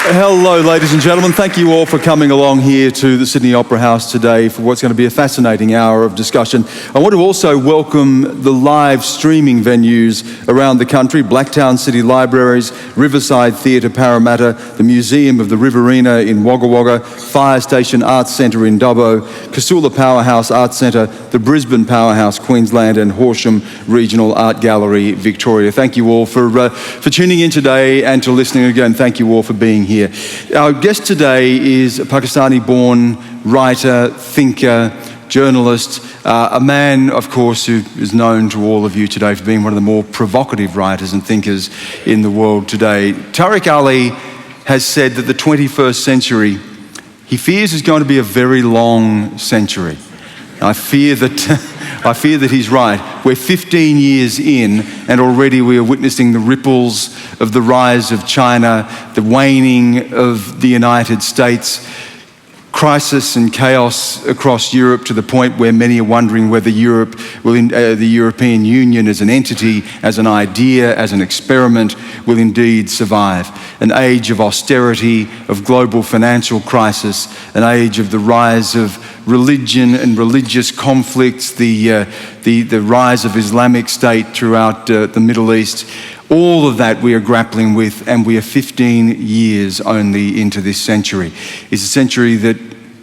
Hello, ladies and gentlemen. Thank you all for coming along here to the Sydney Opera House today for what's going to be a fascinating hour of discussion. I want to also welcome the live streaming venues around the country: Blacktown City Libraries, Riverside Theatre Parramatta, the Museum of the Riverina in Wagga Wagga, Fire Station Arts Centre in Dubbo, Casula Powerhouse Arts Centre, the Brisbane Powerhouse Queensland, and Horsham Regional Art Gallery Victoria. Thank you all for tuning in today and to listening again. Thank you all for being here. Our guest today is a Pakistani-born writer, thinker, journalist, a man, of course, who is known to all of you today for being one of the more provocative writers and thinkers in the world today. Tariq Ali has said that the 21st century, he fears, is going to be a very long century. I fear that he's right. We're 15 years in, and already we are witnessing the ripples of the rise of China, the waning of the United States, crisis and chaos across Europe, to the point where many are wondering whether the European Union as an entity, as an idea, as an experiment, will indeed survive. An age of austerity, of global financial crisis, an age of the rise of religion and religious conflicts, the rise of Islamic State throughout the Middle East. All of that we are grappling with, and we are 15 years only into this century. It's a century that,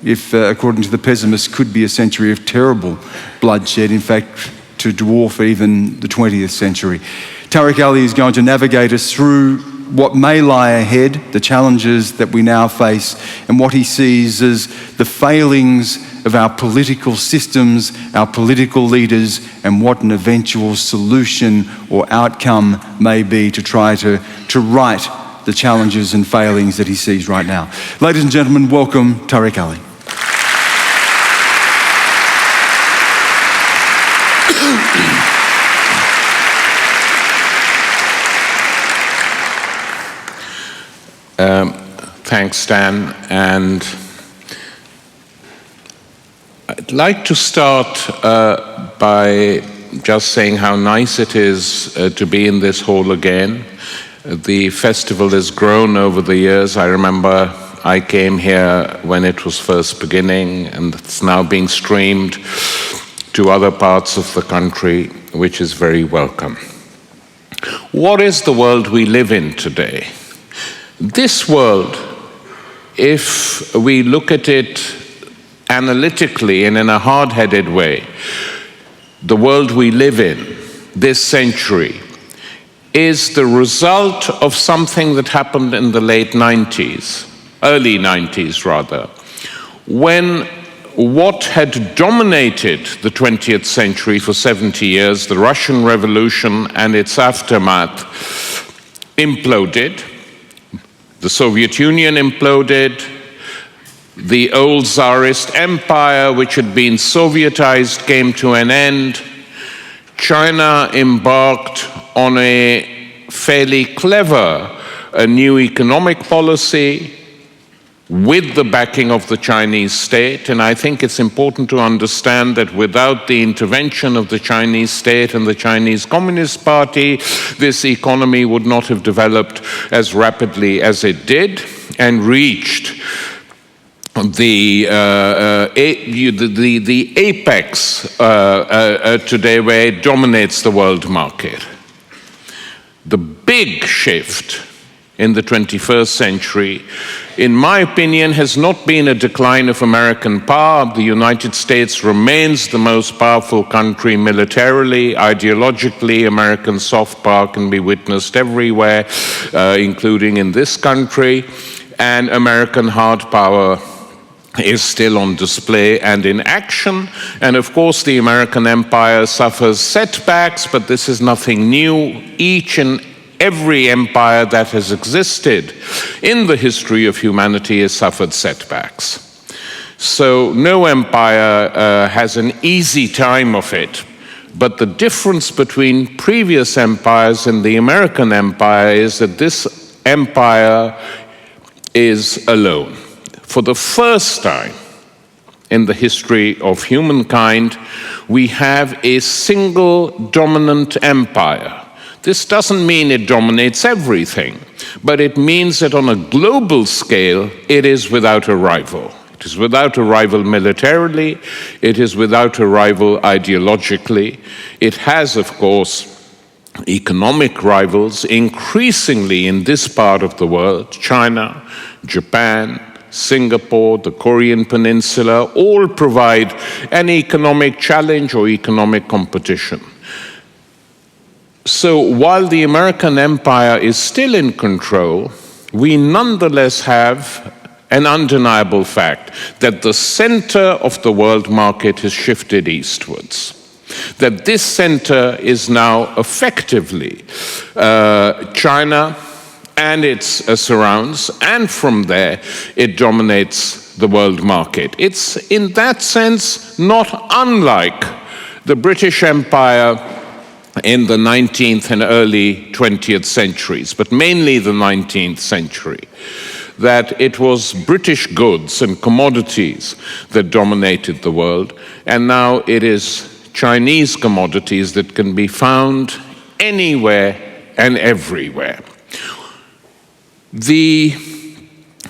if according to the pessimists, could be a century of terrible bloodshed, in fact, to dwarf even the 20th century. Tariq Ali is going to navigate us through what may lie ahead, the challenges that we now face, and what he sees as the failings of our political systems, our political leaders, and what an eventual solution or outcome may be to try to right the challenges and failings that he sees right now. Ladies and gentlemen, welcome Tariq Ali. Thanks, Dan, and I'd like to start by just saying how nice it is to be in this hall again. The festival has grown over the years. I remember I came here when it was first beginning, and it's now being streamed to other parts of the country, which is very welcome. What is the world we live in today? This world, if we look at it analytically and in a hard-headed way, the world we live in this century is the result of something that happened in the late 90s, early 90s rather, when what had dominated the 20th century for 70 years, the Russian Revolution and its aftermath, imploded. The Soviet Union imploded. The old Tsarist empire, which had been Sovietized, came to an end. China embarked on a fairly clever new economic policy with the backing of the Chinese state. And I think it's important to understand that without the intervention of the Chinese state and the Chinese Communist Party, this economy would not have developed as rapidly as it did and reached the apex today, where it dominates the world market. The big shift in the 21st century, in my opinion, has not been a decline of American power. The United States remains the most powerful country militarily. Ideologically, American soft power can be witnessed everywhere, including in this country. And American hard power is still on display and in action. And of course, the American empire suffers setbacks, but this is nothing new. Each and every empire that has existed in the history of humanity has suffered setbacks. So no empire has an easy time of it. But the difference between previous empires and the American empire is that this empire is alone. For the first time in the history of humankind, we have a single dominant empire. This doesn't mean it dominates everything, but it means that on a global scale, it is without a rival. It is without a rival militarily, it is without a rival ideologically. It has, of course, economic rivals increasingly in this part of the world: China, Japan, Singapore, the Korean Peninsula, all provide an economic challenge or economic competition. So while the American empire is still in control, we nonetheless have an undeniable fact that the center of the world market has shifted eastwards. That this center is now effectively China and its surrounds, and from there it dominates the world market. It's in that sense not unlike the British Empire in the 19th and early 20th centuries, but mainly the 19th century, that it was British goods and commodities that dominated the world, and now it is Chinese commodities that can be found anywhere and everywhere.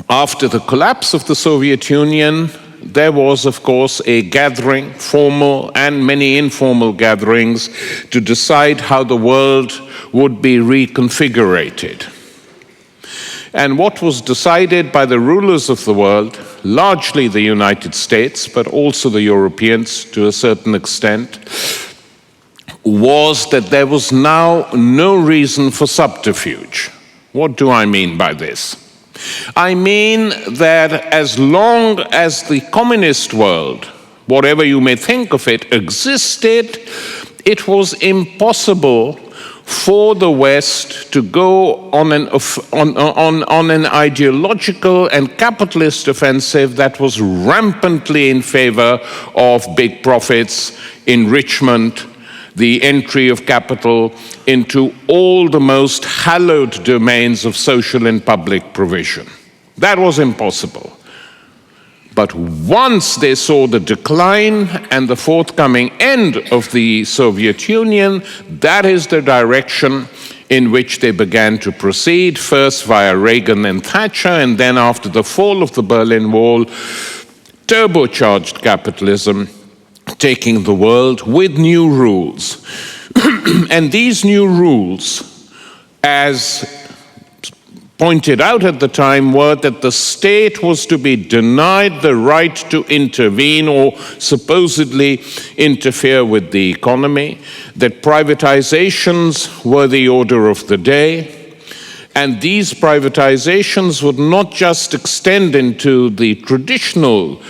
After the collapse of the Soviet Union, there was, of course, a gathering, formal and many informal gatherings, to decide how the world would be reconfigurated. And what was decided by the rulers of the world, largely the United States, but also the Europeans to a certain extent, was that there was now no reason for subterfuge. What do I mean by this? I mean that as long as the communist world, whatever you may think of it, existed, it was impossible for the West to go on an ideological and capitalist offensive that was rampantly in favor of big profits, enrichment, the entry of capital into all the most hallowed domains of social and public provision. That was impossible. But once they saw the decline and the forthcoming end of the Soviet Union, that is the direction in which they began to proceed, first via Reagan and Thatcher, and then after the fall of the Berlin Wall, turbocharged capitalism, taking the world with new rules. And these new rules, as pointed out at the time, were that the state was to be denied the right to intervene or supposedly interfere with the economy, that privatizations were the order of the day, and these privatizations would not just extend into the traditional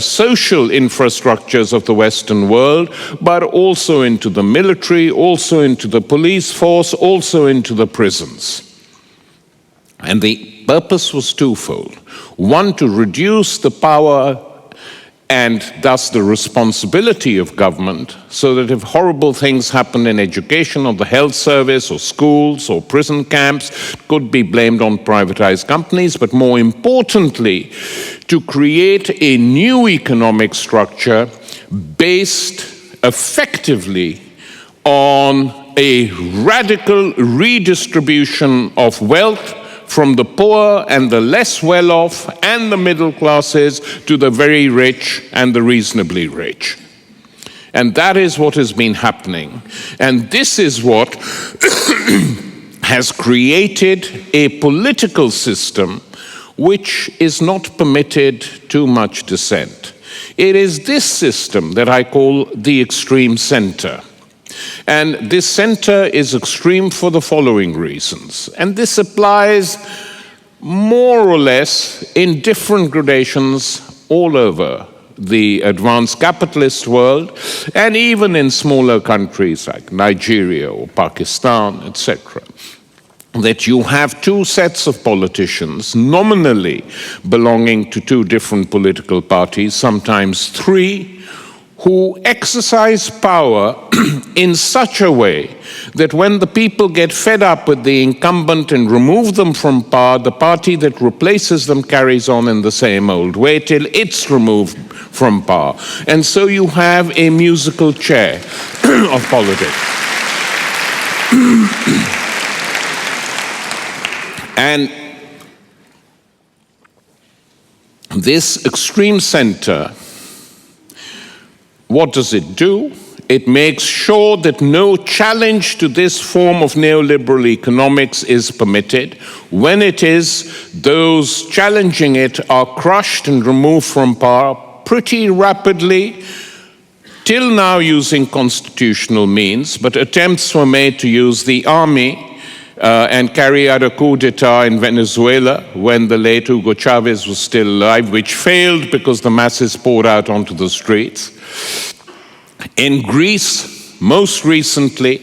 social infrastructures of the Western world, but also into the military, also into the police force, also into the prisons. And the purpose was twofold. One, to reduce the power and thus the responsibility of government, so that if horrible things happened in education or the health service or schools or prison camps, it could be blamed on privatized companies, but more importantly, to create a new economic structure based effectively on a radical redistribution of wealth from the poor and the less well-off and the middle classes to the very rich and the reasonably rich. And that is what has been happening. And this is what has created a political system which is not permitted too much dissent. It is this system that I call the extreme center. And this center is extreme for the following reasons. And this applies more or less in different gradations all over the advanced capitalist world, and even in smaller countries like Nigeria or Pakistan, etc. That you have two sets of politicians nominally belonging to two different political parties, sometimes three, who exercise power in such a way that when the people get fed up with the incumbent and remove them from power, the party that replaces them carries on in the same old way till it's removed from power. And so you have a musical chair of politics. And this extreme center, what does it do? It makes sure that no challenge to this form of neoliberal economics is permitted. When it is, those challenging it are crushed and removed from power pretty rapidly, till now using constitutional means, but attempts were made to use the army and carry out a coup d'etat in Venezuela when the late Hugo Chavez was still alive, which failed because the masses poured out onto the streets. In Greece, most recently,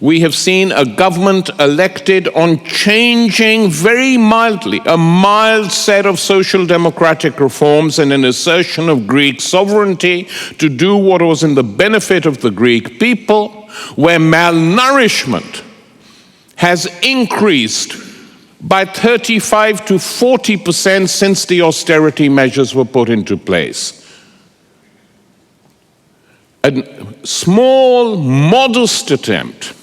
we have seen a government elected on changing very mildly, a mild set of social democratic reforms and an assertion of Greek sovereignty to do what was in the benefit of the Greek people, where malnourishment has increased by 35 to 40% since the austerity measures were put into place. A small, modest attempt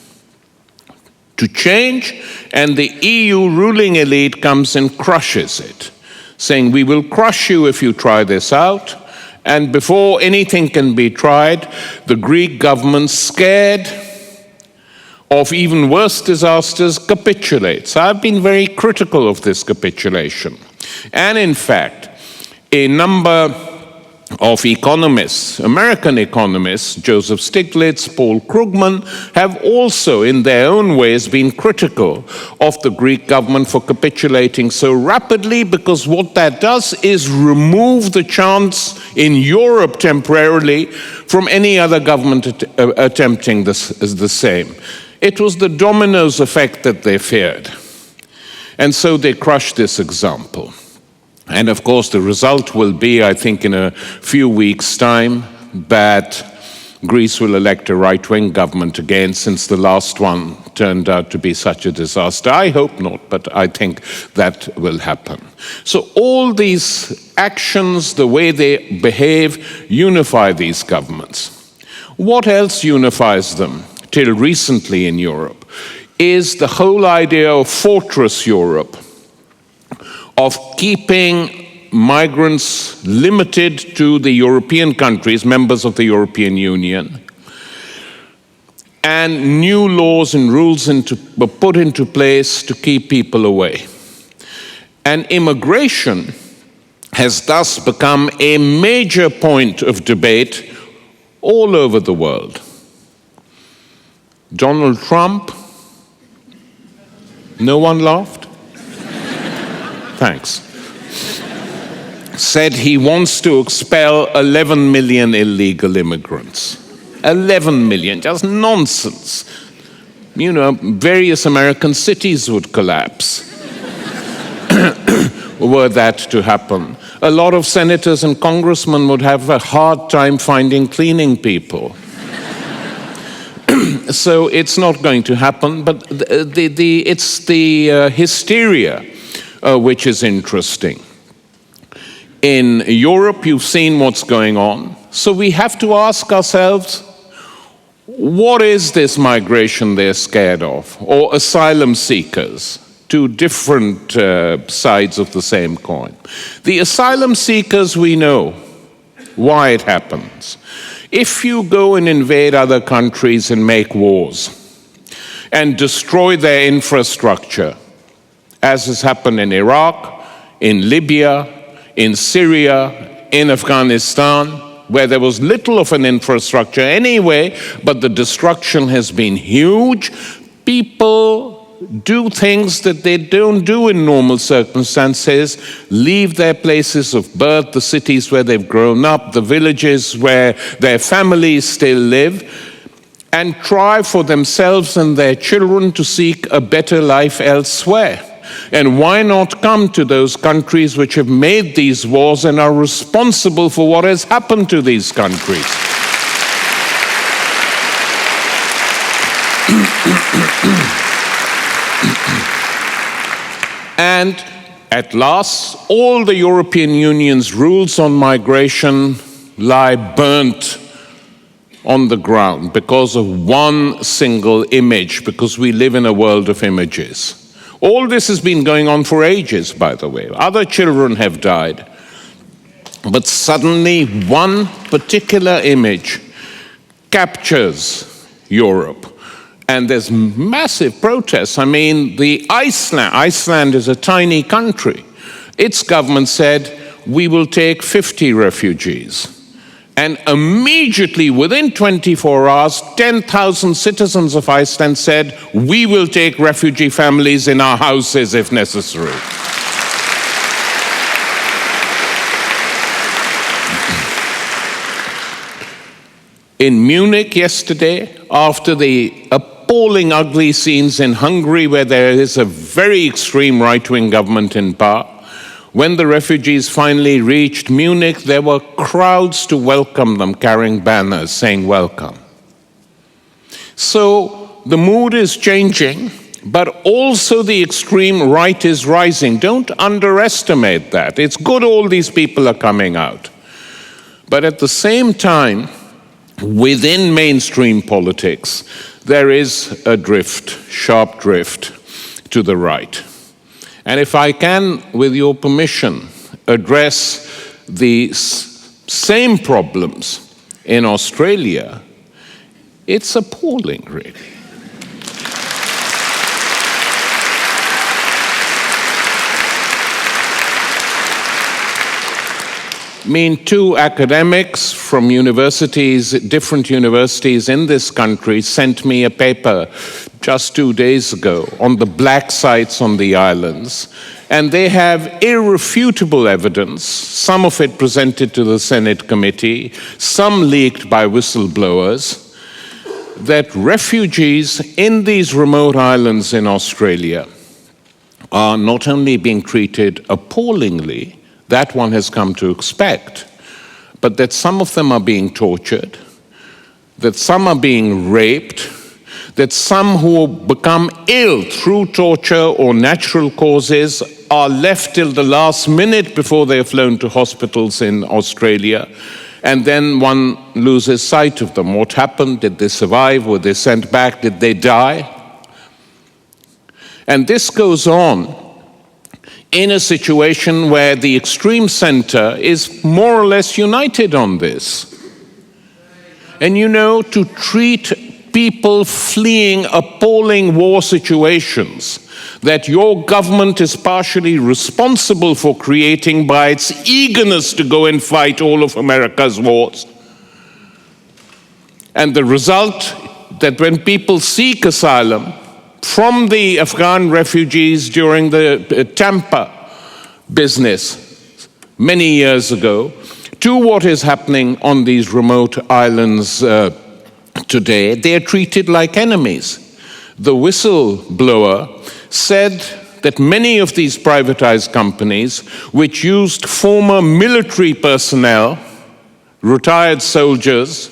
to change, and the EU ruling elite comes and crushes it, saying, we will crush you if you try this out. And before anything can be tried, the Greek government, scared of even worse disasters, capitulates. I've been very critical of this capitulation. And in fact, a number of economists, American economists, Joseph Stiglitz, Paul Krugman, have also in their own ways been critical of the Greek government for capitulating so rapidly, because what that does is remove the chance in Europe temporarily from any other government attempting the same. It was the dominoes effect that they feared. And so they crushed this example. And of course, the result will be, I think, in a few weeks' time, that Greece will elect a right-wing government again, since the last one turned out to be such a disaster. I hope not, but I think that will happen. So all these actions, the way they behave, unify these governments. What else unifies them, till recently in Europe, is the whole idea of fortress Europe, of keeping migrants limited to the European countries, members of the European Union, and new laws and rules were put into place to keep people away. And immigration has thus become a major point of debate all over the world. Donald Trump, no one laughed? Thanks. Said he wants to expel 11 million illegal immigrants. 11 million, just nonsense. You know, various American cities would collapse were that to happen. A lot of senators and congressmen would have a hard time finding cleaning people. So it's not going to happen, but it's the hysteria which is interesting. In Europe, you've seen what's going on. So we have to ask ourselves, what is this migration they're scared of? Or asylum seekers? Two different sides of the same coin. The asylum seekers, we know why it happens. If you go and invade other countries and make wars and destroy their infrastructure, as has happened in Iraq, in Libya, in Syria, in Afghanistan, where there was little of an infrastructure anyway, but the destruction has been huge, people do things that they don't do in normal circumstances, leave their places of birth, the cities where they've grown up, the villages where their families still live, and try for themselves and their children to seek a better life elsewhere. And why not come to those countries which have made these wars and are responsible for what has happened to these countries? And at last, all the European Union's rules on migration lie burnt on the ground because of one single image, because we live in a world of images. All this has been going on for ages, by the way. Other children have died. But suddenly, one particular image captures Europe. And there's massive protests. I mean, Iceland is a tiny country. Its government said, we will take 50 refugees. And immediately, within 24 hours, 10,000 citizens of Iceland said, we will take refugee families in our houses if necessary. In Munich yesterday, after the appalling, ugly scenes in Hungary, where there is a very extreme right-wing government in power, when the refugees finally reached Munich, there were crowds to welcome them, carrying banners saying welcome. So the mood is changing, but also the extreme right is rising. Don't underestimate that. It's good all these people are coming out. But at the same time, within mainstream politics, there is a drift, sharp drift to the right. And if I can, with your permission, address the same problems in Australia, it's appalling, really. I mean, two academics from universities, different universities in this country, sent me a paper just 2 days ago on the black sites on the islands. And they have irrefutable evidence, some of it presented to the Senate committee, some leaked by whistleblowers, that refugees in these remote islands in Australia are not only being treated appallingly, that one has come to expect, but that some of them are being tortured, that some are being raped, that some who become ill through torture or natural causes are left till the last minute before they are flown to hospitals in Australia, and then one loses sight of them. What happened? Did they survive? Were they sent back? Did they die? And this goes on in a situation where the extreme center is more or less united on this. And you know, to treat people fleeing appalling war situations that your government is partially responsible for creating by its eagerness to go and fight all of America's wars. And the result that when people seek asylum from the Afghan refugees during the Tampa business many years ago to what is happening on these remote islands today, they are treated like enemies. The whistleblower said that many of these privatized companies, which used former military personnel, retired soldiers,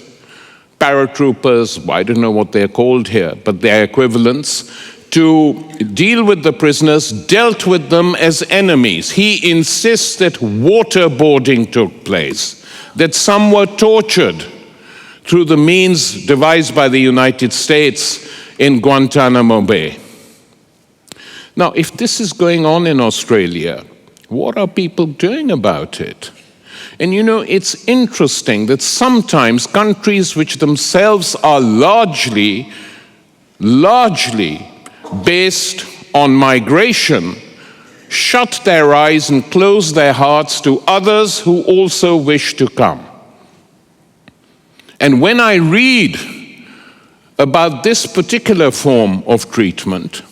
paratroopers, I don't know what they're called here, but their equivalents, to deal with the prisoners, dealt with them as enemies. He insists that waterboarding took place, that some were tortured through the means devised by the United States in Guantanamo Bay. Now, if this is going on in Australia, what are people doing about it? And you know, it's interesting that sometimes countries which themselves are largely based on migration shut their eyes and close their hearts to others who also wish to come. And when I read about this particular form of treatment,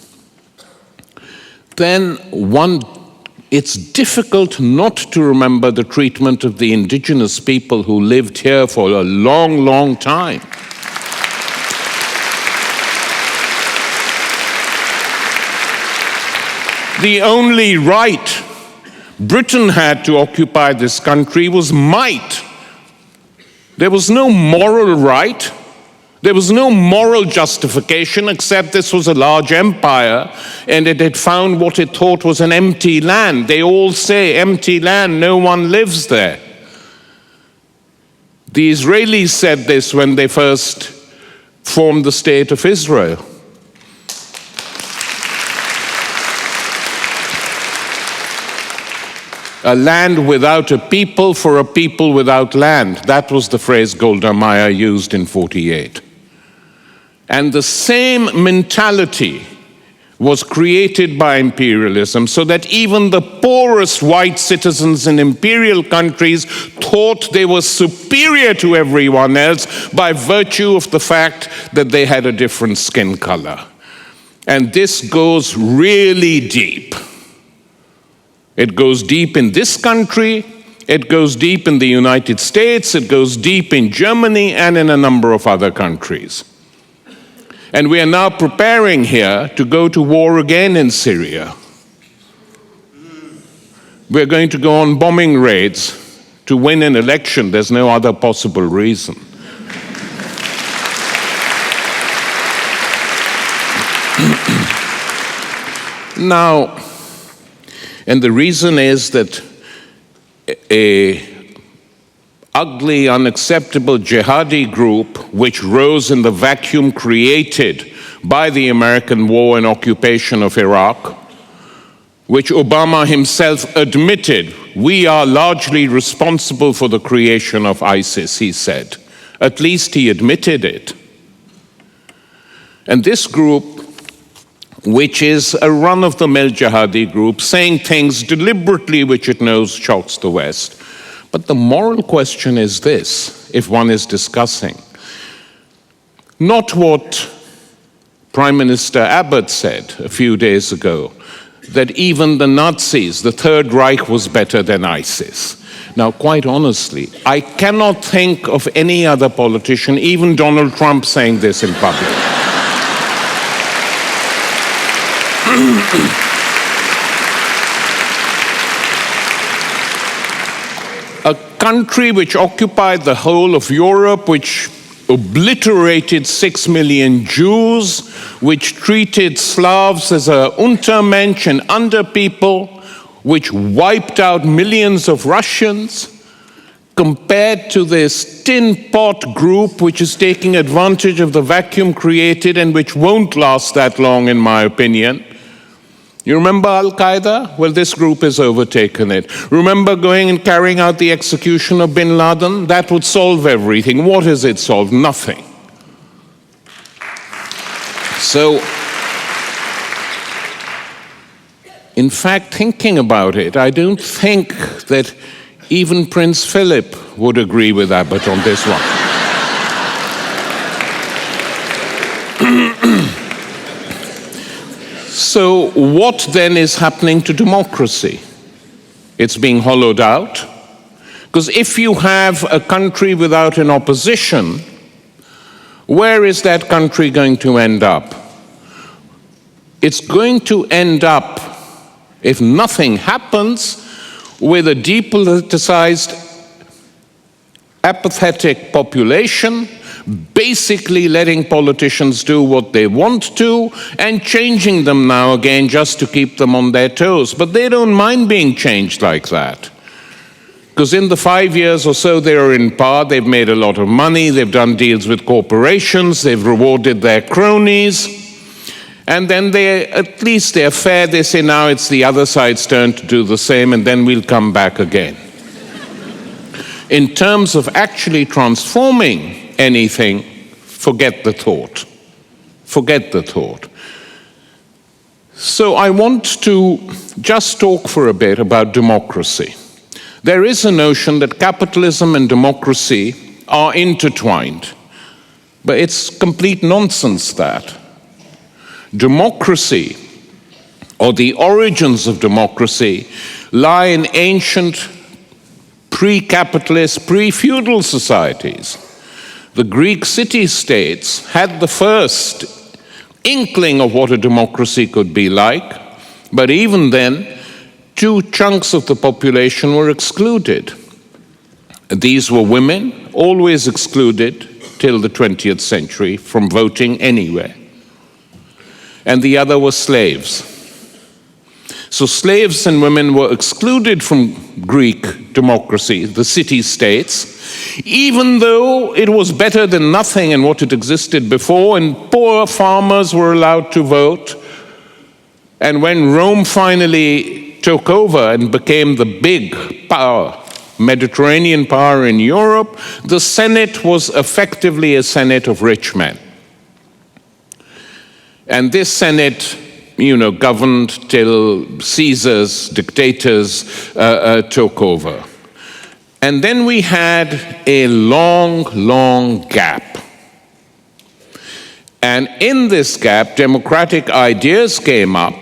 then it's difficult not to remember the treatment of the indigenous people who lived here for a long, long time. The only right Britain had to occupy this country was might. There was no moral right. There was no moral justification, except this was a large empire and it had found what it thought was an empty land. They all say empty land, no one lives there. The Israelis said this when they first formed the state of Israel. A land without a people for a people without land. That was the phrase Golda Meir used in 1948. And the same mentality was created by imperialism, so that even the poorest white citizens in imperial countries thought they were superior to everyone else by virtue of the fact that they had a different skin color. And this goes really deep. It goes deep in this country, it goes deep in the United States, it goes deep in Germany and in a number of other countries. And we are now preparing here to go to war again in Syria. We're going to go on bombing raids to win an election. There's no other possible reason. Now, and the reason is that a ugly, unacceptable jihadi group which rose in the vacuum created by the American war and occupation of Iraq, which Obama himself admitted, we are largely responsible for the creation of ISIS, he said. At least he admitted it. And this group, which is a run-of-the-mill jihadi group, saying things deliberately which it knows shocks the West. But the moral question is this, if one is discussing, not what Prime Minister Abbott said a few days ago, that even the Nazis, the Third Reich, was better than ISIS. Now, quite honestly, I cannot think of any other politician, even Donald Trump, saying this in public. A country which occupied the whole of Europe, which obliterated 6 million Jews, which treated Slavs as a Untermensch and underpeople, which wiped out millions of Russians, compared to this tin pot group which is taking advantage of the vacuum created and which won't last that long, in my opinion. You remember Al-Qaeda? Well, this group has overtaken it. Remember going and carrying out the execution of bin Laden? That would solve everything. What has it solved? Nothing. So, in fact, thinking about it, I don't think that even Prince Philip would agree with Abbott on this one. So what then is happening to democracy? It's being hollowed out. Because if you have a country without an opposition, where is that country going to end up? It's going to end up, if nothing happens, with a depoliticized, apathetic population, basically letting politicians do what they want to and changing them now again just to keep them on their toes. But they don't mind being changed like that. Because in the 5 years or so they are in power, they've made a lot of money, they've done deals with corporations, they've rewarded their cronies, and then at least they're fair. They say now it's the other side's turn to do the same, and then we'll come back again. In terms of actually transforming anything, forget the thought. Forget the thought. So I want to just talk for a bit about democracy. There is a notion that capitalism and democracy are intertwined, but it's complete nonsense that. Democracy, or the origins of democracy, lie in ancient pre-capitalist, pre-feudal societies. The Greek city-states had the first inkling of what a democracy could be like, but even then, 2 chunks of the population were excluded. These were women, always excluded till the 20th century from voting anywhere. And the other were slaves. So slaves and women were excluded from Greek democracy, the city-states, even though it was better than nothing in what had existed before, and poor farmers were allowed to vote. And when Rome finally took over and became the big power, Mediterranean power in Europe, the Senate was effectively a Senate of rich men. And this Senate, governed till Caesars, dictators took over. And then we had a long, long gap. And in this gap, democratic ideas came up,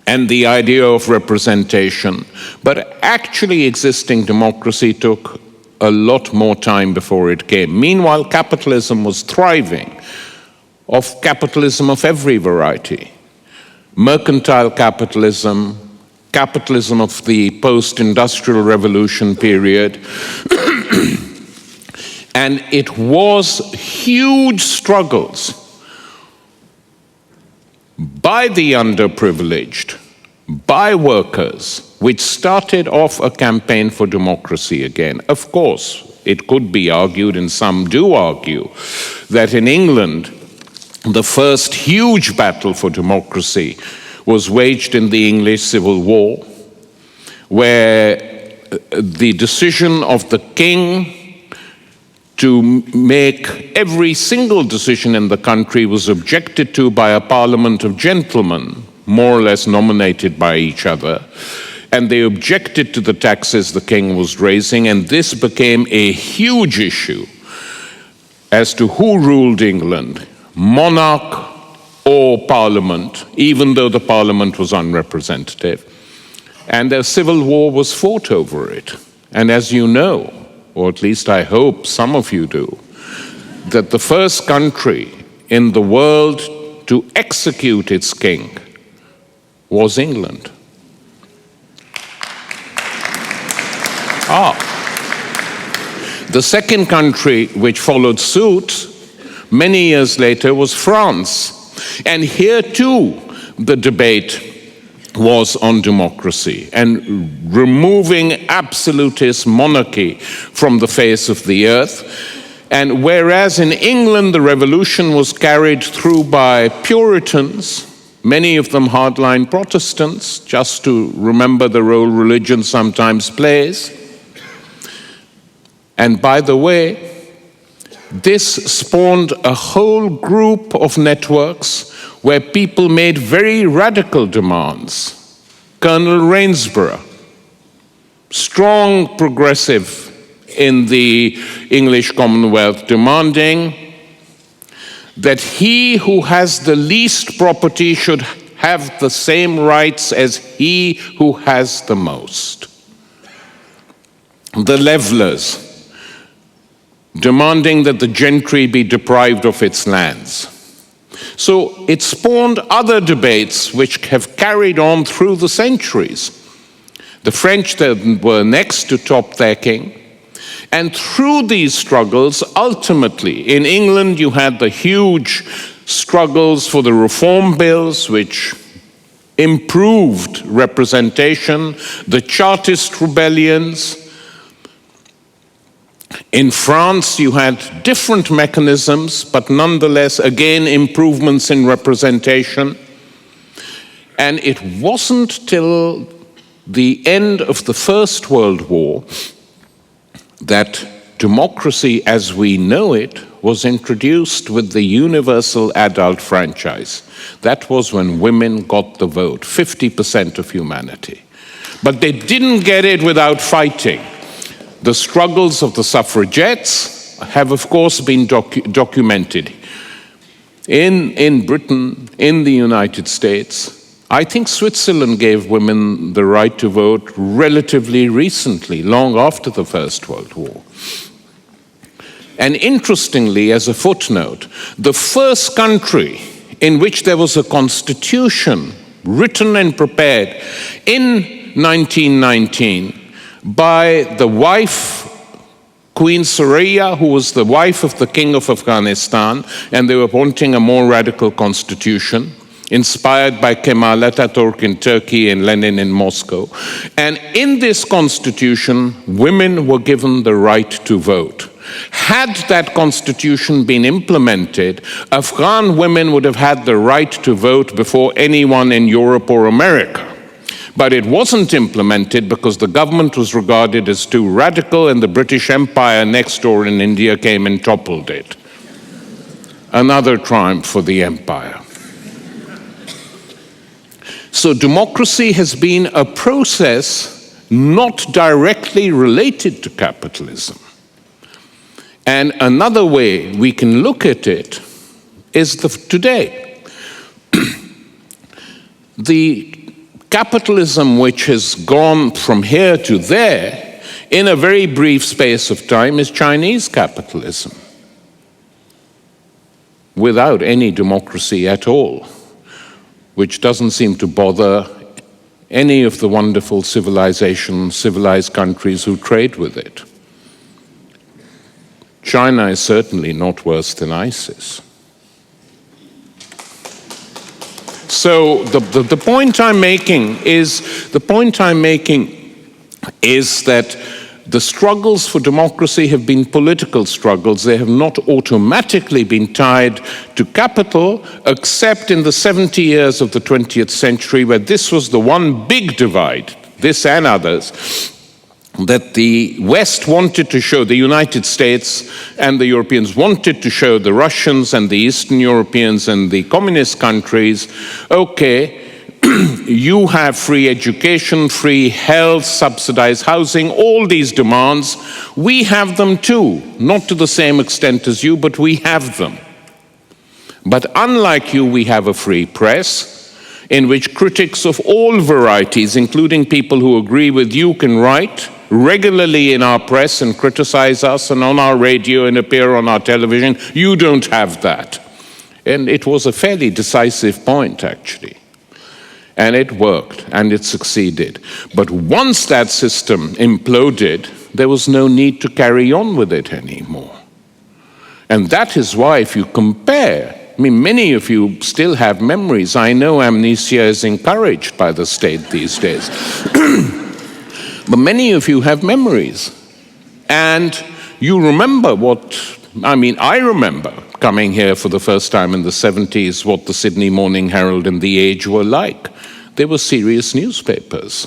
and the idea of representation. But actually existing democracy took a lot more time before it came. Meanwhile, capitalism was thriving, of capitalism of every variety. Mercantile capitalism, capitalism of the post-industrial revolution period. And it was huge struggles by the underprivileged, by workers, which started off a campaign for democracy again. Of course, it could be argued, and some do argue, that in England, the first huge battle for democracy was waged in the English Civil War, where the decision of the king to make every single decision in the country was objected to by a parliament of gentlemen, more or less nominated by each other. And they objected to the taxes the king was raising, and this became a huge issue as to who ruled England, monarch or parliament, even though the parliament was unrepresentative. And a civil war was fought over it. And as you know, or at least I hope some of you do, that the first country in the world to execute its king was England. The second country which followed suit many years later was France. And here too, the debate was on democracy and removing absolutist monarchy from the face of the earth. And whereas in England the revolution was carried through by Puritans, many of them hardline Protestants, just to remember the role religion sometimes plays. And by the way, this spawned a whole group of networks where people made very radical demands. Colonel Rainsborough, strong progressive in the English Commonwealth, demanding that he who has the least property should have the same rights as he who has the most. The Levellers, demanding that the gentry be deprived of its lands. So it spawned other debates which have carried on through the centuries. The French then were next to top their king. And through these struggles, ultimately, in England you had the huge struggles for the reform bills, which improved representation, the Chartist rebellions. In France, you had different mechanisms, but nonetheless, again, improvements in representation. And it wasn't till the end of the First World War that democracy as we know it was introduced with the universal adult franchise. That was when women got the vote, 50% of humanity. But they didn't get it without fighting. The struggles of the suffragettes have, of course, been documented in Britain, in the United States. I think Switzerland gave women the right to vote relatively recently, long after the First World War. And interestingly, as a footnote, the first country in which there was a constitution written and prepared in 1919 by the wife, Queen Soraya, who was the wife of the King of Afghanistan, and they were wanting a more radical constitution. inspired by Kemal Atatürk in Turkey and Lenin in Moscow. And in this constitution, women were given the right to vote. Had that constitution been implemented, Afghan women would have had the right to vote before anyone in Europe or America. But it wasn't implemented because the government was regarded as too radical, and the British Empire next door in India came and toppled it. Another triumph for the empire. So democracy has been a process not directly related to capitalism. And another way we can look at it is today. The capitalism which has gone from here to there in a very brief space of time is Chinese capitalism, without any democracy at all, which doesn't seem to bother any of the wonderful civilized countries who trade with it. China is certainly not worse than ISIS. So the point I'm making is that the struggles for democracy have been political struggles. They have not automatically been tied to capital, except in the 70 years of the 20th century, where this was the one big divide, this and others, that the West wanted to show, the United States and the Europeans wanted to show the Russians and the Eastern Europeans and the communist countries, okay, you have free education, free health, subsidized housing, all these demands. We have them too, not to the same extent as you, but we have them. But unlike you, we have a free press in which critics of all varieties, including people who agree with you, can write regularly in our press and criticize us, and on our radio and appear on our television. You don't have that. And it was a fairly decisive point, actually. And it worked, and it succeeded. But once that system imploded, there was no need to carry on with it anymore. And that is why, if you compare, I mean, many of you still have memories. I know amnesia is encouraged by the state these days. But many of you have memories. And you remember I remember coming here for the first time in the 70s, what the Sydney Morning Herald and The Age were like. They were serious newspapers.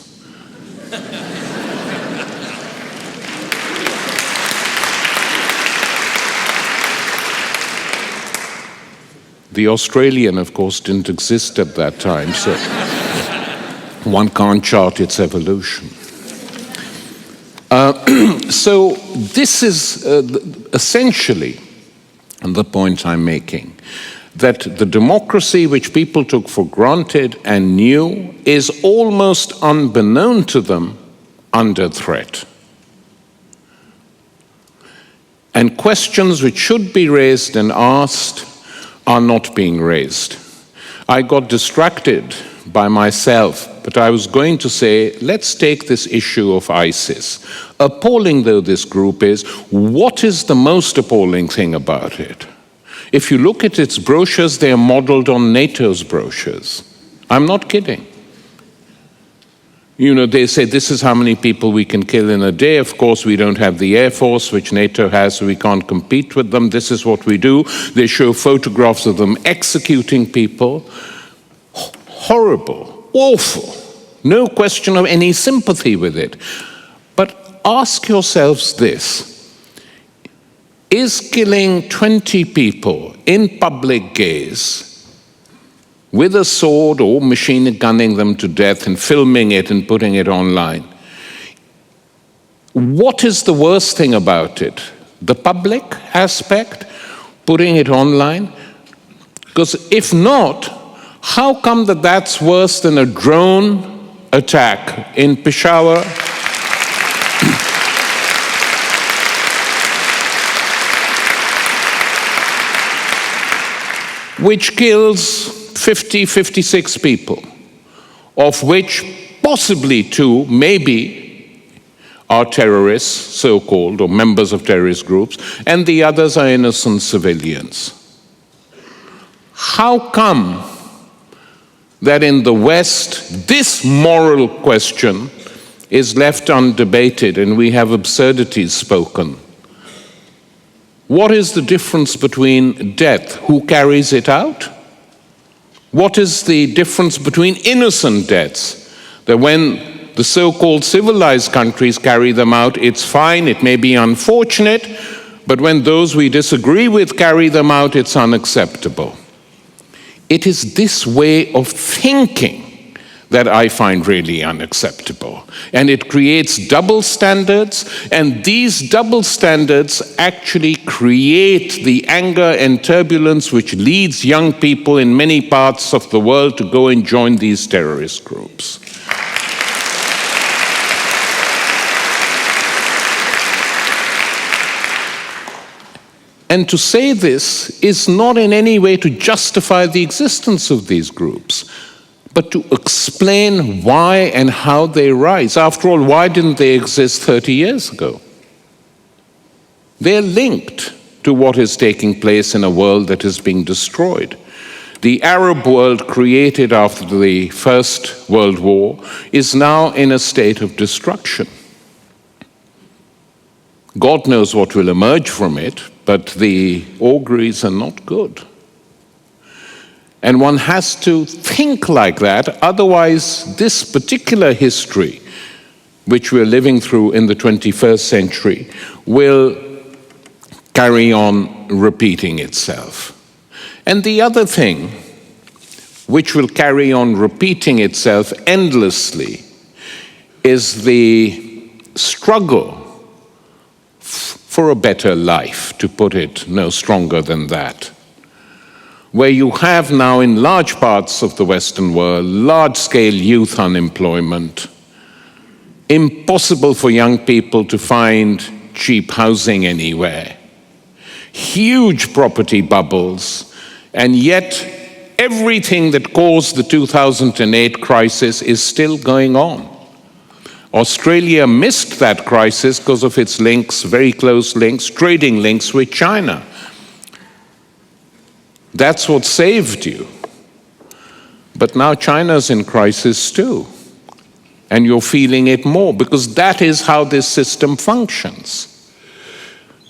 The Australian, of course, didn't exist at that time, so one can't chart its evolution. So this is essentially the point I'm making, that the democracy which people took for granted and knew is almost unbeknown to them under threat. And questions which should be raised and asked are not being raised. I got distracted by myself, but I was going to say, let's take this issue of ISIS. Appalling though this group is, what is the most appalling thing about it? If you look at its brochures, they are modeled on NATO's brochures. I'm not kidding. You know, they say this is how many people we can kill in a day. Of course, we don't have the Air Force, which NATO has, so we can't compete with them. This is what we do. They show photographs of them executing people. Horrible, awful. No question of any sympathy with it. But ask yourselves this. Is killing 20 people in public gaze with a sword or machine gunning them to death and filming it and putting it online, what is the worst thing about it? The public aspect, putting it online? Because if not, how come that's worse than a drone attack in Peshawar? Which kills 56 people, of which possibly 2, maybe, are terrorists, so-called, or members of terrorist groups, and the others are innocent civilians. How come that in the West, this moral question is left undebated and we have absurdities spoken. What is the difference between death? Who carries it out? What is the difference between innocent deaths? That when the so-called civilized countries carry them out, it's fine, it may be unfortunate, but when those we disagree with carry them out, it's unacceptable. It is this way of thinking that I find really unacceptable. And it creates double standards, and these double standards actually create the anger and turbulence which leads young people in many parts of the world to go and join these terrorist groups. And to say this is not in any way to justify the existence of these groups, but to explain why and how they rise. After all, why didn't they exist 30 years ago? They're linked to what is taking place in a world that is being destroyed. The Arab world created after the First World War is now in a state of destruction. God knows what will emerge from it, but the auguries are not good. And one has to think like that, otherwise this particular history, which we're living through in the 21st century, will carry on repeating itself. And the other thing, which will carry on repeating itself endlessly, is the struggle for a better life, to put it no stronger than that. Where you have now in large parts of the Western world, large-scale youth unemployment, impossible for young people to find cheap housing anywhere, huge property bubbles, and yet everything that caused the 2008 crisis is still going on. Australia missed that crisis because of its links, very close links, trading links with China. That's what saved you. But now China's in crisis too. And you're feeling it more because that is how this system functions.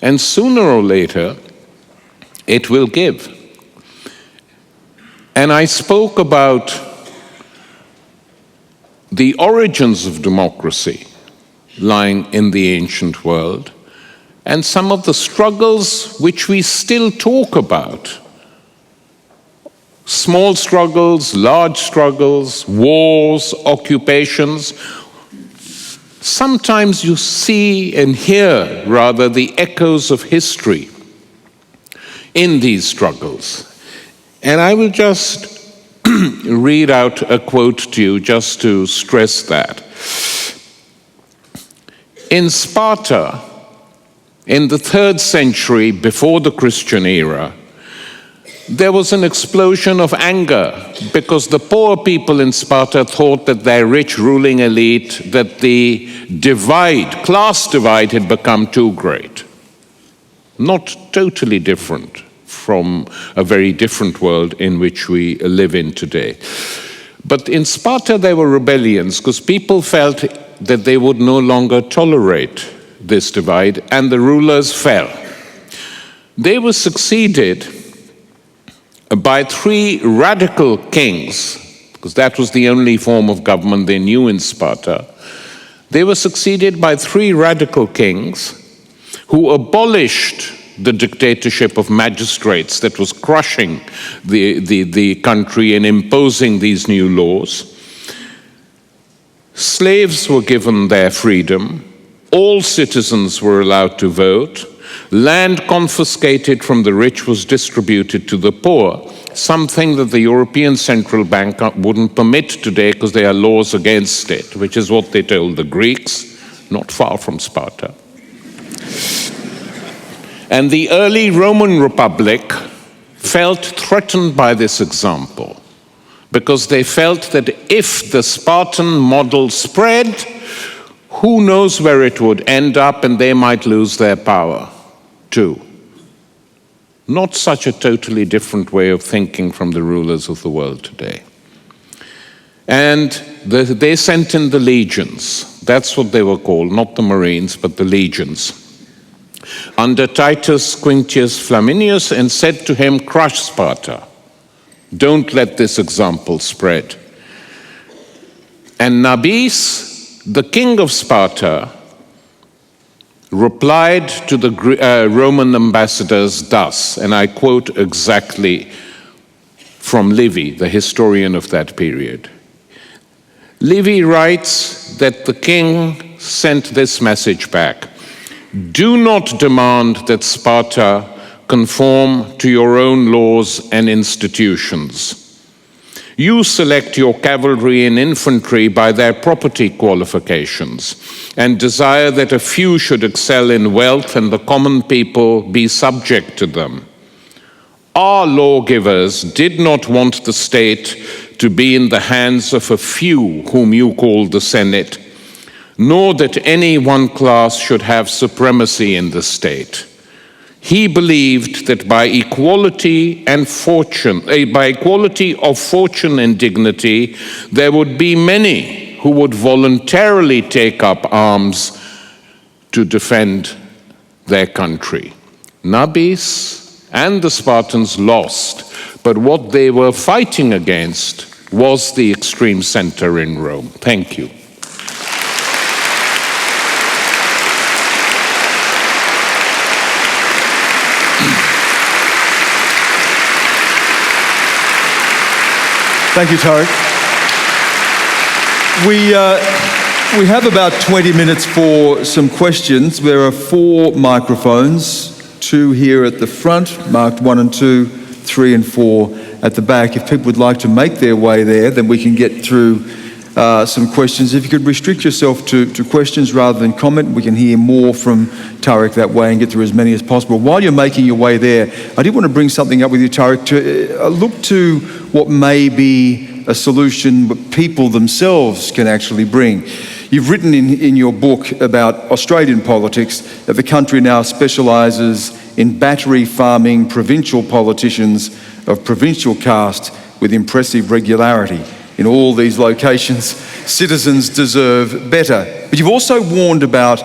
And sooner or later, it will give. And I spoke about the origins of democracy lying in the ancient world and some of the struggles which we still talk about. Small struggles, large struggles, wars, occupations. Sometimes you see and hear, rather, the echoes of history in these struggles. And I will just read out a quote to you just to stress that. In Sparta, in the 3rd century before the Christian era, there was an explosion of anger because the poor people in Sparta thought that their rich ruling elite, that the class divide had become too great. Not totally different from a very different world in which we live in today. But in Sparta there were rebellions because people felt that they would no longer tolerate this divide, and the rulers fell. They were succeeded by 3 radical kings, because that was the only form of government they knew in Sparta. They were succeeded by 3 radical kings who abolished the dictatorship of magistrates that was crushing the country and imposing these new laws. Slaves were given their freedom. All citizens were allowed to vote. Land confiscated from the rich was distributed to the poor, something that the European Central Bank wouldn't permit today because there are laws against it, which is what they told the Greeks, not far from Sparta. And the early Roman Republic felt threatened by this example because they felt that if the Spartan model spread, who knows where it would end up, and they might lose their power too. Not such a totally different way of thinking from the rulers of the world today. And they sent in the legions. That's what they were called, not the Marines, but the legions, under Titus Quintius Flaminius, and said to him, "Crush Sparta. Don't let this example spread." And Nabis, the king of Sparta, replied to the Roman ambassadors thus, and I quote exactly from Livy, the historian of that period. Livy writes that the king sent this message back: "Do not demand that Sparta conform to your own laws and institutions. You select your cavalry and infantry by their property qualifications and desire that a few should excel in wealth and the common people be subject to them. Our lawgivers did not want the state to be in the hands of a few whom you call the Senate, nor that any one class should have supremacy in the state. He believed that by equality of fortune and dignity, there would be many who would voluntarily take up arms to defend their country." Nabis and the Spartans lost, but what they were fighting against was the extreme center in Rome. Thank you. Thank you, Tariq. We have about 20 minutes for some questions. There are 4 microphones, 2 here at the front, marked 1 and 2, 3 and 4 at the back. If people would like to make their way there, then we can get through some questions. If you could restrict yourself to questions rather than comment, we can hear more from Tariq that way and get through as many as possible. While you're making your way there, I did want to bring something up with you, Tariq, to look to what may be a solution that people themselves can actually bring. You've written in your book about Australian politics that the country now specialises in battery farming provincial politicians of provincial caste with impressive regularity. In all these locations, citizens deserve better. But you've also warned about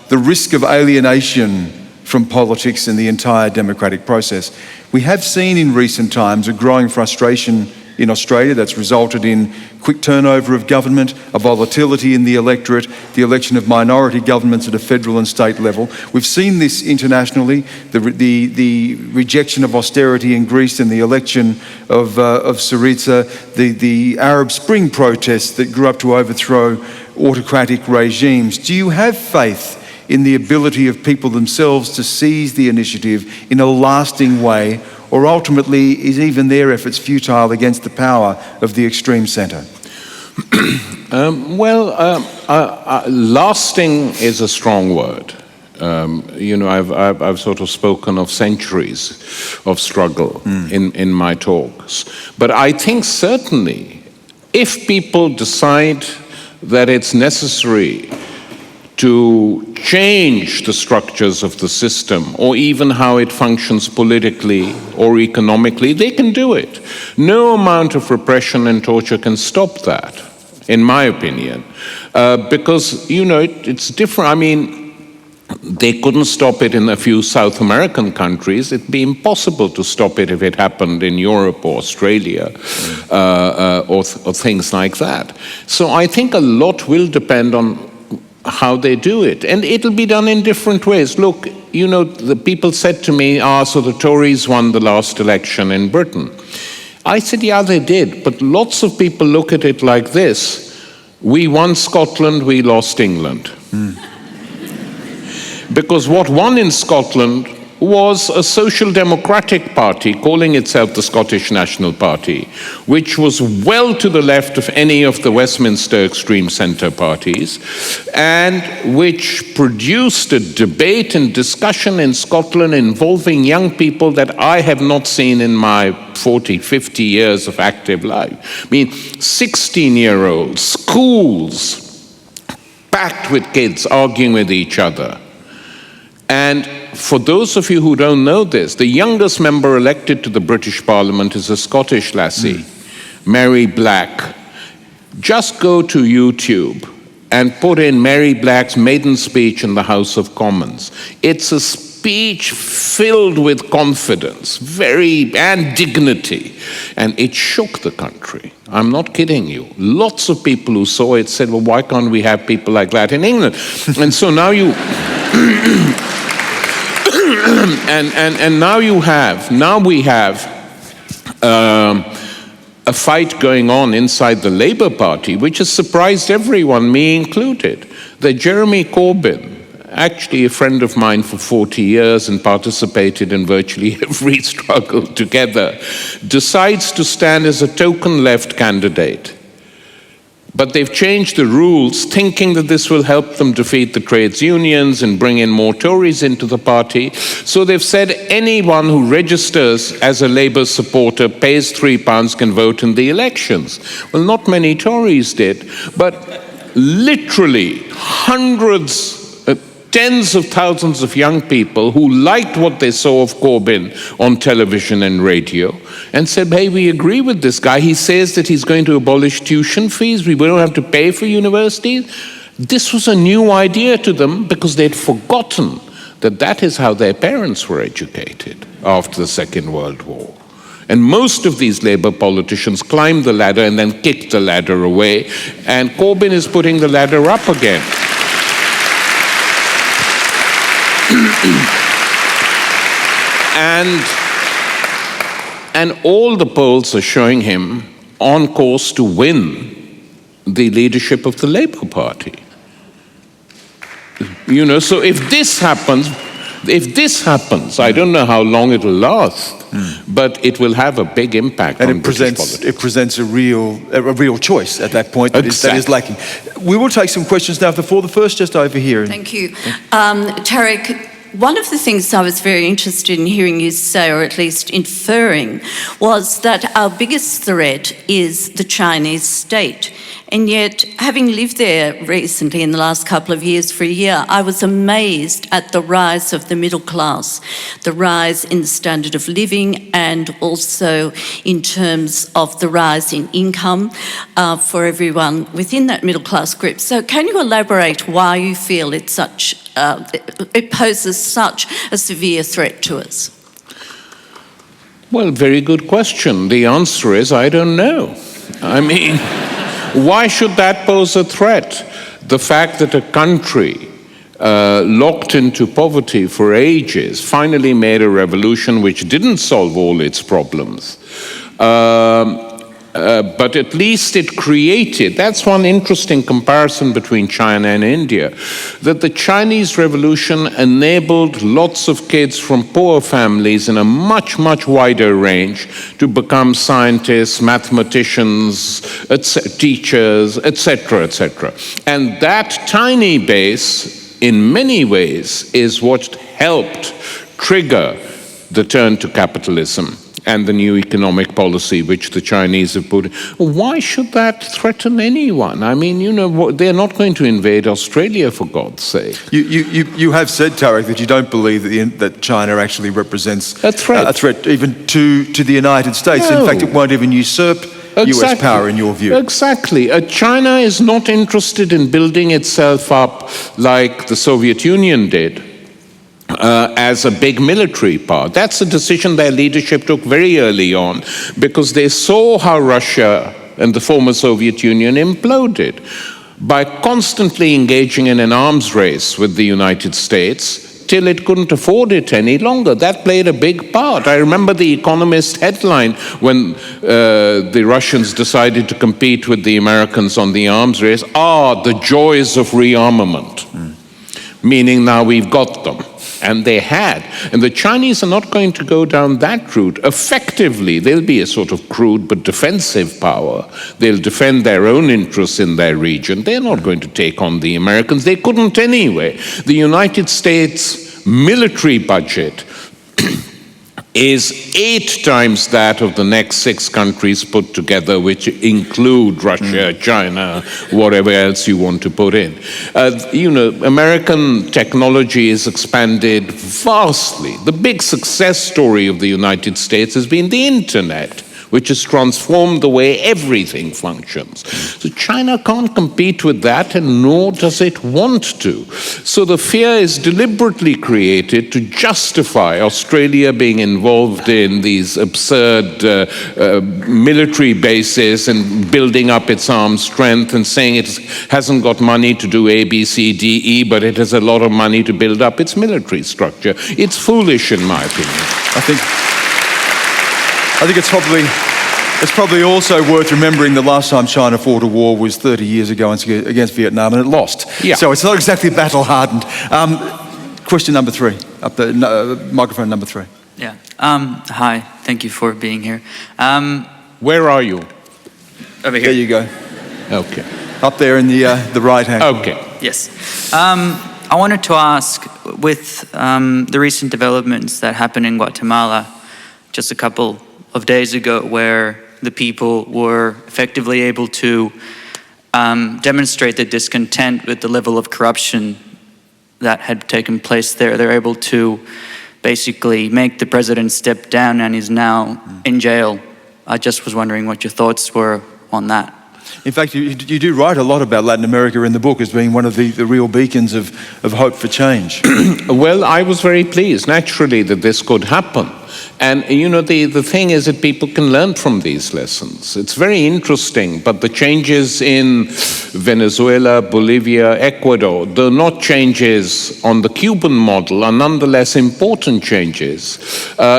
the risk of alienation from politics in the entire democratic process. We have seen in recent times a growing frustration in Australia that's resulted in quick turnover of government, a volatility in the electorate, the election of minority governments at a federal and state level. We've seen this internationally, the rejection of austerity in Greece and the election of Syriza, the Arab Spring protests that grew up to overthrow autocratic regimes. Do you have faith in the ability of people themselves to seize the initiative in a lasting way, or ultimately is even their efforts futile against the power of the extreme centre? Lasting is a strong word. I've sort of spoken of centuries of struggle in my talks. But I think certainly if people decide that it's necessary to change the structures of the system, or even how it functions politically or economically, they can do it. No amount of repression and torture can stop that, in my opinion. Because, it's different. I mean, they couldn't stop it in a few South American countries. It'd be impossible to stop it if it happened in Europe or Australia, or things like that. So I think a lot will depend on how they do it. And it'll be done in different ways. Look, the people said to me, so the Tories won the last election in Britain. I said, yeah, they did. But lots of people look at it like this. We won Scotland, we lost England. Because what won in Scotland was a social democratic party calling itself the Scottish National Party, which was well to the left of any of the Westminster extreme centre parties, and which produced a debate and discussion in Scotland involving young people that I have not seen in my 40, 50 years of active life. I mean, 16-year-olds, schools packed with kids arguing with each other. And for those of you who don't know this, the youngest member elected to the British Parliament is a Scottish lassie, Mary Black. Just go to YouTube and put in Mary Black's maiden speech in the House of Commons. It's a speech filled with confidence, and dignity, and it shook the country. I'm not kidding you. Lots of people who saw it said, well, why can't we have people like that in England? And so now you... now we have a fight going on inside the Labour Party, which has surprised everyone, me included, that Jeremy Corbyn, actually a friend of mine for 40 years and participated in virtually every struggle together, decides to stand as a token left candidate. But they've changed the rules, thinking that this will help them defeat the trades unions and bring in more Tories into the party. So they've said anyone who registers as a Labour supporter, pays £3, can vote in the elections. Well, not many Tories did, but literally hundreds, tens of thousands of young people who liked what they saw of Corbyn on television and radio and said, hey, we agree with this guy. He says that he's going to abolish tuition fees. We won't have to pay for universities. This was a new idea to them because they'd forgotten that that is how their parents were educated after the Second World War. And most of these Labour politicians climbed the ladder and then kicked the ladder away. And Corbyn is putting the ladder up again. And all the polls are showing him on course to win the leadership of the Labour Party. You know, so if this happens, I don't know how long it'll last, but it will have a big impact on British politics. It presents a real choice at that point that is lacking. We will take some questions now. Before the first, just over here. Thank you. Tariq, one of the things I was very interested in hearing you say, or at least inferring, was that our biggest threat is the Chinese state. And yet, having lived there recently in the last couple of years for a year, I was amazed at the rise of the middle class, the rise in the standard of living, and also in terms of the rise in income for everyone within that middle class group. So can you elaborate why you feel it poses such a severe threat to us? Well, very good question. The answer is, I don't know. I mean... Why should that pose a threat? The fact that a country locked into poverty for ages finally made a revolution which didn't solve all its problems. But at least it created, that's one interesting comparison between China and India, that the Chinese Revolution enabled lots of kids from poor families in a much, much wider range to become scientists, mathematicians, teachers, etc., etc. And that tiny base, in many ways, is what helped trigger the turn to capitalism and the new economic policy which the Chinese have put in. Why should that threaten anyone? I mean, you know, they're not going to invade Australia, for God's sake. You have said, Tariq, that you don't believe that China actually represents a threat even to the United States. No. In fact, it won't even usurp US power, in your view. Exactly. China is not interested in building itself up like the Soviet Union did. As a big military power. That's a decision their leadership took very early on because they saw how Russia and the former Soviet Union imploded. By constantly engaging in an arms race with the United States till it couldn't afford it any longer. That played a big part. I remember the Economist headline when the Russians decided to compete with the Americans on the arms race. The joys of rearmament. Meaning now we've got them. And they had. And the Chinese are not going to go down that route. Effectively, they'll be a sort of crude but defensive power. They'll defend their own interests in their region. They're not going to take on the Americans. They couldn't anyway. The United States military budget is 8 times that of the next 6 countries put together, which include Russia, China, whatever else you want to put in. You know, American technology is expanded vastly. The big success story of the United States has been the internet. which has transformed the way everything functions. So China can't compete with that, and nor does it want to. So the fear is deliberately created to justify Australia being involved in these absurd military bases and building up its armed strength and saying it hasn't got money to do A, B, C, D, E, but it has a lot of money to build up its military structure. It's foolish, in my opinion. I think it's probably also worth remembering the last time China fought a war was 30 years ago against Vietnam, and it lost. Yeah. So it's not exactly battle-hardened. Question number 3, up the microphone number 3. Yeah. Hi. Thank you for being here. Where are you? Over here. There you go. Okay. Up there in the right hand. Okay. Yes. I wanted to ask, with the recent developments that happened in Guatemala just a couple of days ago, where the people were effectively able to demonstrate their discontent with the level of corruption that had taken place there. They're able to basically make the president step down, and is now in jail. I just was wondering what your thoughts were on that. In fact, you do write a lot about Latin America in the book as being one of the real beacons of hope for change. Well, I was very pleased, naturally, that this could happen. And, you know, the thing is that people can learn from these lessons. It's very interesting, but the changes in Venezuela, Bolivia, Ecuador, though not changes on the Cuban model, are nonetheless important changes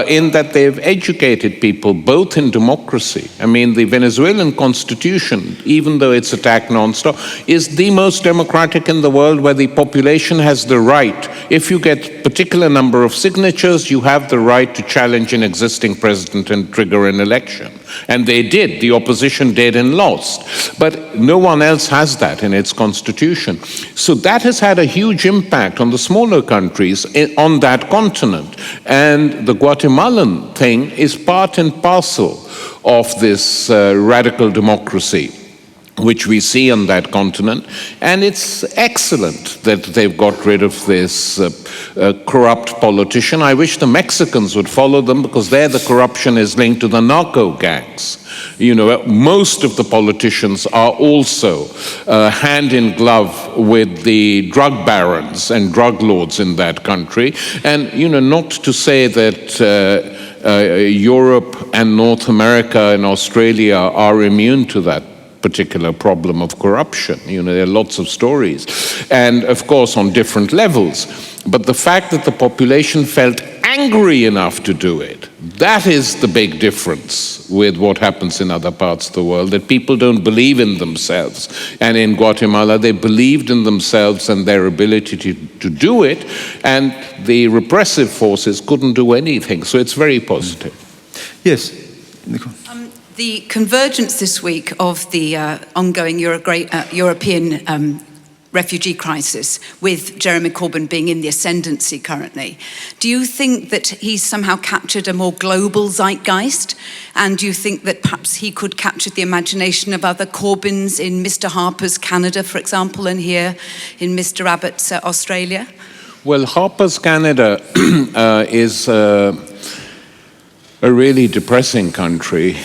in that they've educated people both in democracy. I mean, the Venezuelan constitution, even though it's attacked non-stop, is the most democratic in the world, where the population has the right. If you get a particular number of signatures, you have the right to challenge an existing president and trigger an election. And they did. The opposition did and lost. But no one else has that in its constitution. So that has had a huge impact on the smaller countries on that continent. And the Guatemalan thing is part and parcel of this radical democracy which we see on that continent, and it's excellent that they've got rid of this corrupt politician. I wish the Mexicans would follow them, because there the corruption is linked to the narco gangs. You know, most of the politicians are also hand in glove with the drug barons and drug lords in that country. And, you know, not to say that Europe and North America and Australia are immune to that particular problem of corruption. You know, there are lots of stories, and of course on different levels. But the fact that the population felt angry enough to do it, that is the big difference with what happens in other parts of the world, that people don't believe in themselves. And in Guatemala, they believed in themselves and their ability to do it, and the repressive forces couldn't do anything. So it's very positive. Yes, Nicole. The convergence this week of the ongoing European refugee crisis, with Jeremy Corbyn being in the ascendancy currently, do you think that he's somehow captured a more global zeitgeist? And do you think that perhaps he could capture the imagination of other Corbyns in Mr. Harper's Canada, for example, and here in Mr. Abbott's Australia? Well, Harper's Canada is a really depressing country.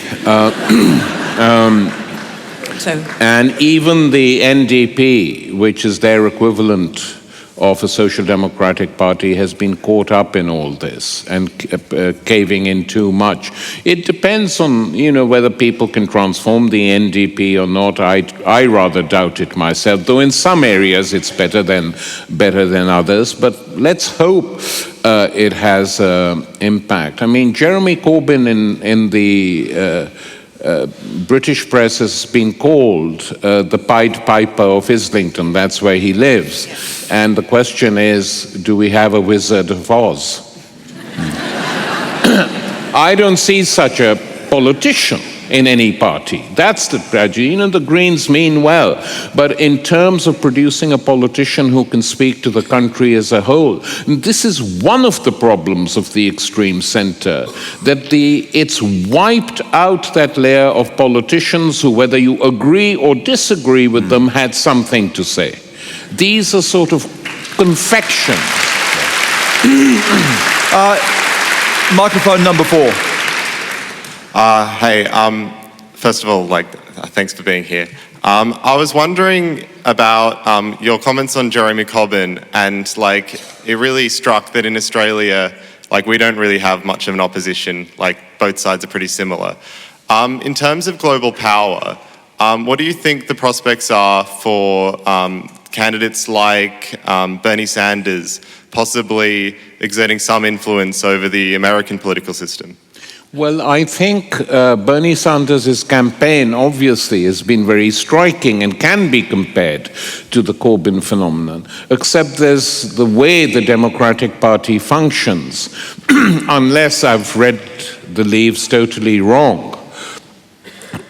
And even the NDP, which is their equivalent of a social democratic party, has been caught up in all this and caving in too much. It depends on, you know, whether people can transform the NDP or not. I rather doubt it myself, though in some areas it's better than others. But let's hope it has impact. I mean, Jeremy Corbyn in the British press has been called the Pied Piper of Islington. That's where he lives. And the question is, do we have a Wizard of Oz? I don't see such a politician in any party. That's the tragedy. You know, the Greens mean well, but in terms of producing a politician who can speak to the country as a whole, this is one of the problems of the extreme center, that it's wiped out that layer of politicians who, whether you agree or disagree with them, had something to say. These are sort of confections. Microphone number 4. Hey, first of all, thanks for being here. I was wondering about your comments on Jeremy Corbyn, and it really struck that in Australia, we don't really have much of an opposition. Both sides are pretty similar. In terms of global power, what do you think the prospects are for candidates like Bernie Sanders possibly exerting some influence over the American political system? Well, I think Bernie Sanders' campaign obviously has been very striking and can be compared to the Corbyn phenomenon, except there's the way the Democratic Party functions, unless I've read the leaves totally wrong.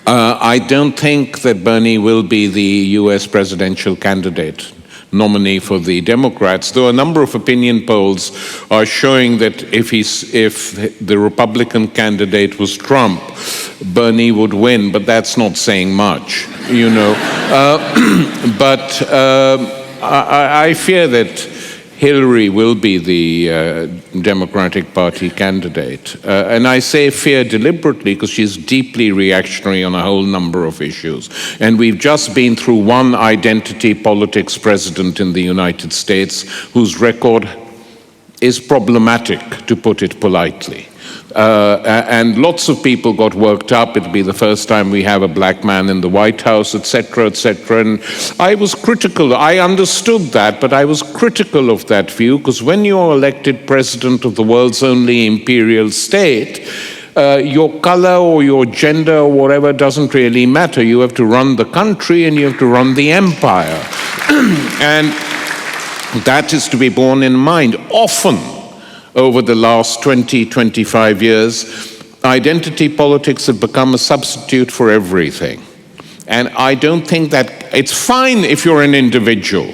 I don't think that Bernie will be the US presidential candidate nominee for the Democrats, though a number of opinion polls are showing that if the Republican candidate was Trump, Bernie would win, but that's not saying much, you know. I fear that Hillary will be the Democratic Party candidate. And I say fear deliberately because she's deeply reactionary on a whole number of issues. And we've just been through one identity politics president in the United States whose record is problematic, to put it politely. And lots of people got worked up. It'll be the first time we have a black man in the White House, etc., etc. And I was critical. I understood that, but I was critical of that view because when you're elected president of the world's only imperial state, your color or your gender or whatever doesn't really matter. You have to run the country and you have to run the empire. And that is to be borne in mind. Often, over the last 20, 25 years, identity politics have become a substitute for everything. And I don't think that it's fine if you're an individual,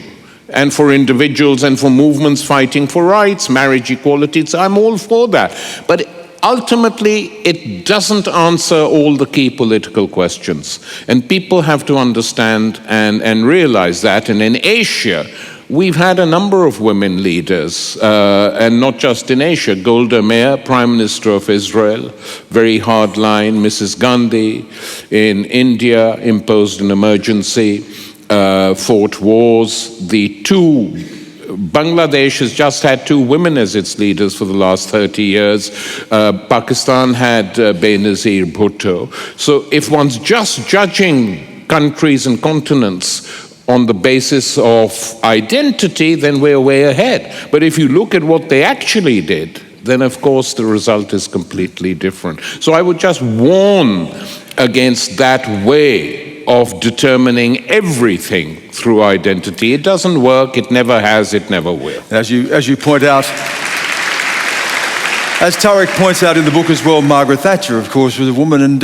and for individuals and for movements fighting for rights, marriage equality, I'm all for that. But ultimately, it doesn't answer all the key political questions. And people have to understand and realize that. And in Asia, we've had a number of women leaders, and not just in Asia. Golda Meir, Prime Minister of Israel, very hard line. Mrs. Gandhi in India imposed an emergency, fought wars. Bangladesh has just had 2 women as its leaders for the last 30 years. Pakistan had Benazir Bhutto. So if one's just judging countries and continents on the basis of identity, then we're way ahead. But if you look at what they actually did, then of course the result is completely different. So I would just warn against that way of determining everything through identity. It doesn't work, it never has, it never will. As you point out, as Tariq points out in the book as well, Margaret Thatcher, of course, was a woman and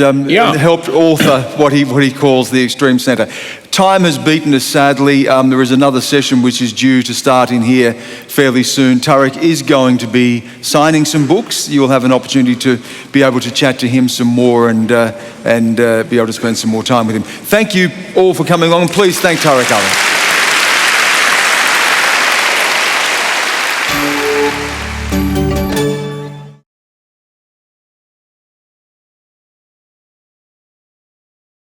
helped author what he calls the extreme centre. Time has beaten us, sadly. There is another session which is due to start in here fairly soon. Tariq is going to be signing some books. You will have an opportunity to be able to chat to him some more and be able to spend some more time with him. Thank you all for coming along. Please thank Tariq Ali.